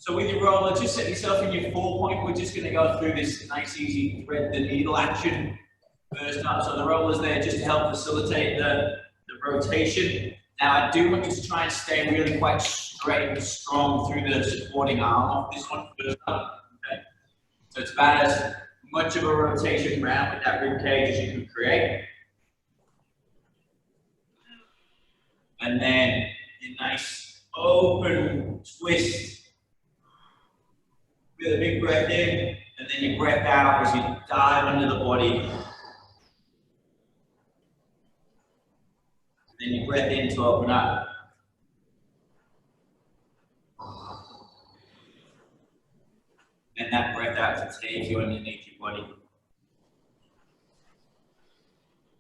So with your roller, just set yourself in your 4-point. We're just going to go through this nice, easy thread the needle action first up. So the roller's there just to help facilitate the rotation. Now I do want you to try and stay really quite straight and strong through the supporting arm off this one first up. Okay. So it's about as much of a rotation round with that rib cage as you can create. And then your nice open twist with a big breath in, and then your breath out as you dive under the body. Then your breath in to open up. And that breath out to take you underneath your body.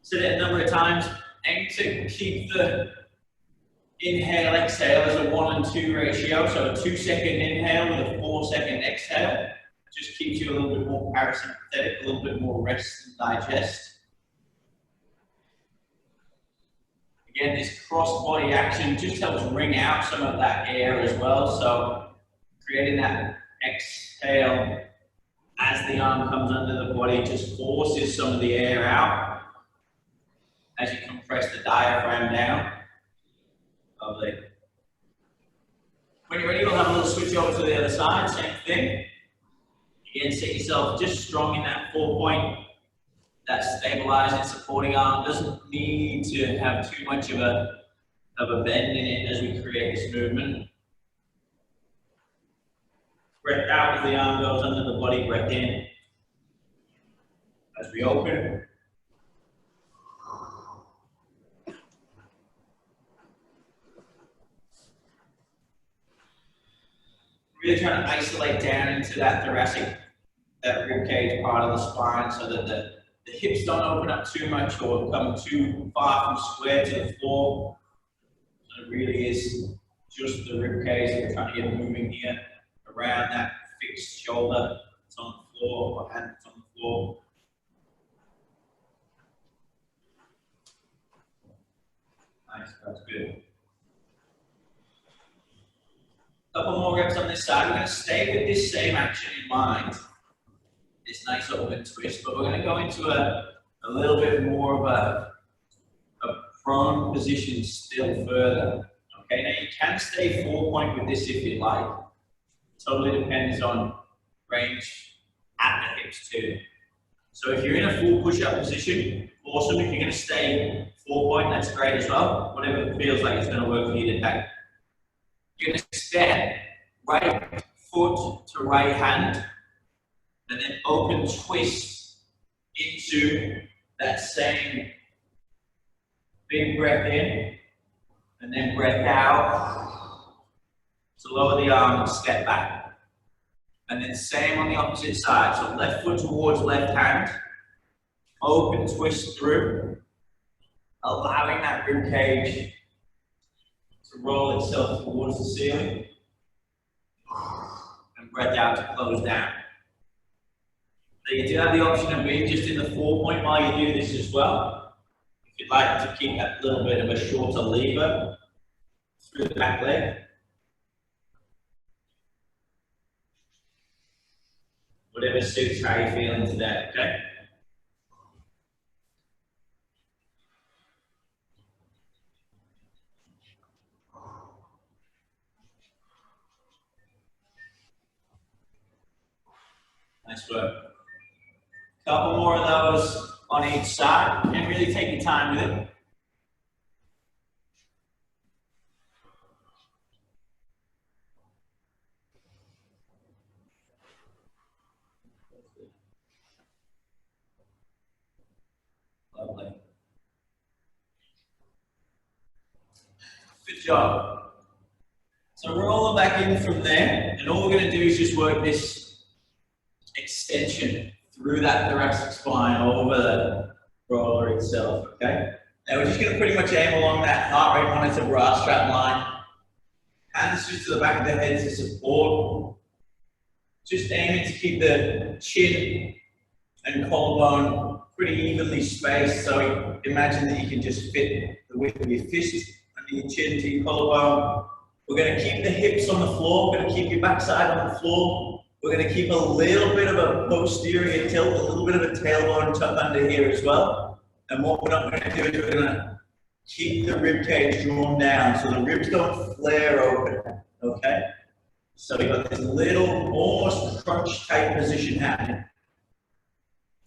So that a number of times, aim to keep the inhale, exhale as a 1 and 2 ratio. So a 2-second inhale with a 4-second exhale. Just keeps you a little bit more parasympathetic, a little bit more rest and digest. Again, this cross-body action just helps wring out some of that air as well. So creating that exhale as the arm comes under the body just forces some of the air out as you compress the diaphragm down. Lovely. When you're ready, we'll have a little switch over to the other side, same thing. Again, set yourself just strong in that 4-point. That stabilizing, supporting arm doesn't need to have too much of a bend in it as we create this movement. Breath out as the arm goes under the body, breath in. As we open. Really trying to isolate down into that thoracic, that rib cage part of the spine so that the hips don't open up too much or come too far from square to the floor. So it really is just the rib cage that we're trying to get moving here around that fixed shoulder that's on the floor or hand that's on the floor. Nice, that's good. Couple more reps on this side. We're going to stay with this same action in mind. This nice open twist, but we're going to go into a little bit more of a prone position still further. Okay, now you can stay 4-point with this if you like. Totally depends on range at the hips too. So if you're in a full push-up position, awesome. If you're going to stay 4-point, that's great as well. Whatever feels like it's going to work for you today. You're going to step right foot to right hand, and then open twist into that same big breath in, and then breath out to lower the arm and step back. And then same on the opposite side, so left foot towards left hand, open twist through, allowing that rib cage to roll itself towards the ceiling, and breath out to close down. So you do have the option of being just in the 4-point while you do this as well. If you'd like to keep that little bit of a shorter lever through the back leg. Whatever suits how you're feeling today, okay? Nice work. Couple more of those on each side, and really take your time with it. Lovely. Good job. So roll it back in from there, and all we're going to do is just work this extension through that thoracic spine over the roller itself, okay? Now we're just going to pretty much aim along that heart rate monitor bra strap line. Hands just to the back of the head to support. Just aiming to keep the chin and collarbone pretty evenly spaced. So imagine that you can just fit the width of your fist under your chin to your collarbone. We're going to keep the hips on the floor. We're going to keep your backside on the floor. We're going to keep a little bit of a posterior tilt, a little bit of a tailbone tuck under here as well. And what we're not going to do is we're going to keep the rib cage drawn down so the ribs don't flare open. Okay? So you've got this little, almost crunch type position happening.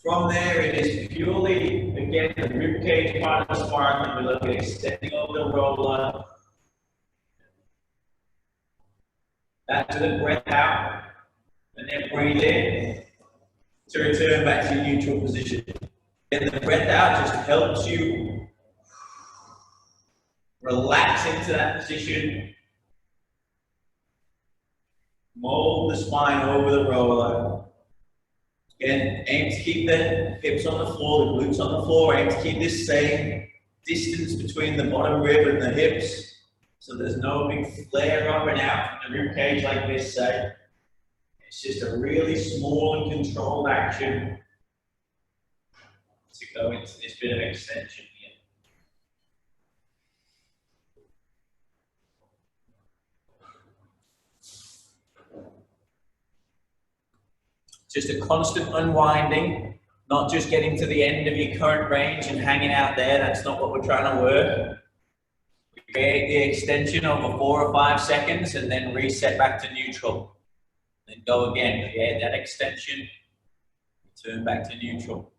From there, it is purely, again, the rib cage part of the spine. We're looking at extending over the roller. Back to the breath out. And then breathe in to return back to your neutral position. And the breath out just helps you relax into that position. Mold the spine over the roller. Again, aim to keep the hips on the floor, the glutes on the floor. Aim to keep this same distance between the bottom rib and the hips, so there's no big flare up and out from the rib cage like this side. It's just a really small and controlled action to go into this bit of extension here. Just a constant unwinding, not just getting to the end of your current range and hanging out there. That's not what we're trying to work. We create the extension over 4 or 5 seconds and then reset back to neutral. Then go again, create that extension, turn back to neutral.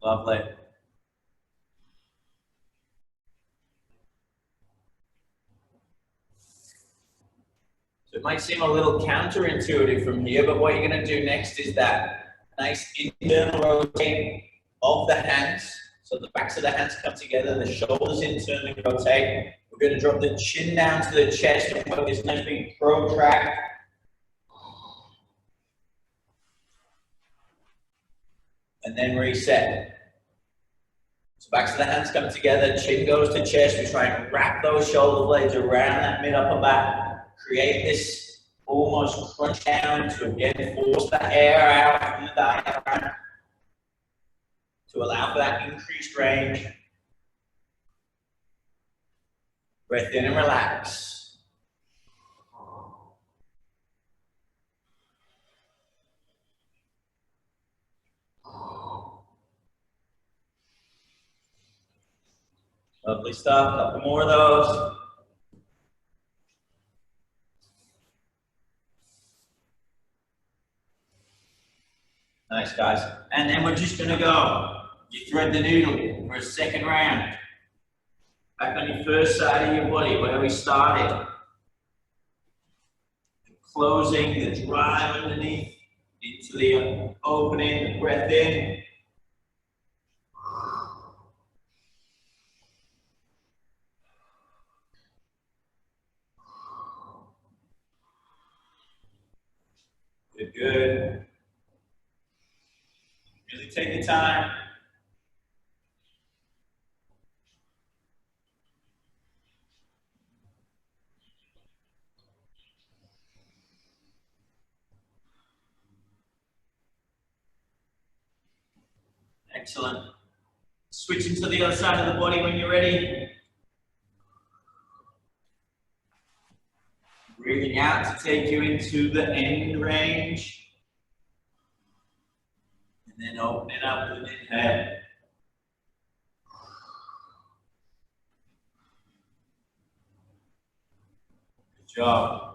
Lovely. So it might seem a little counterintuitive from here, but what you're going to do next is that nice internal rotate of the hands. So the backs of the hands come together, the shoulders internally rotate. We're going to drop the chin down to the chest and work this nice big protract. And then reset. So backs of the hands come together, chin goes to chest. We try and wrap those shoulder blades around that mid-upper back. Create this almost crunch down to again force the air out from the diaphragm to allow for that increased range. Breath in and relax. Lovely stuff. A couple more of those. Nice, guys. And then we're just going to go. You thread the needle for a second round. Back on your first side of your body where we started. Closing the drive underneath into the opening, the breath in. Good, good. Really take your time. Excellent. Switching to the other side of the body when you're ready. Breathing out to take you into the end range. And then opening up with an inhale. Good job.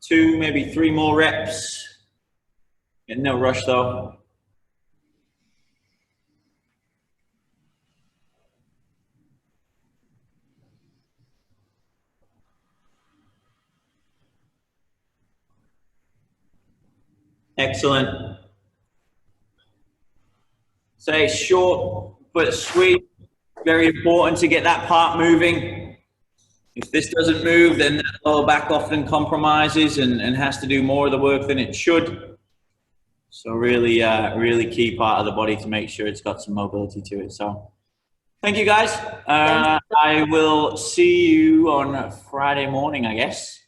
Two, maybe 3 more reps. And no rush though. Excellent. Say short but sweet. Very important to get that part moving. If this doesn't move, then that lower back often compromises and has to do more of the work than it should. So really, really key part of the body to make sure it's got some mobility to it. So Thank you, guys. I will see you on Friday morning, I guess.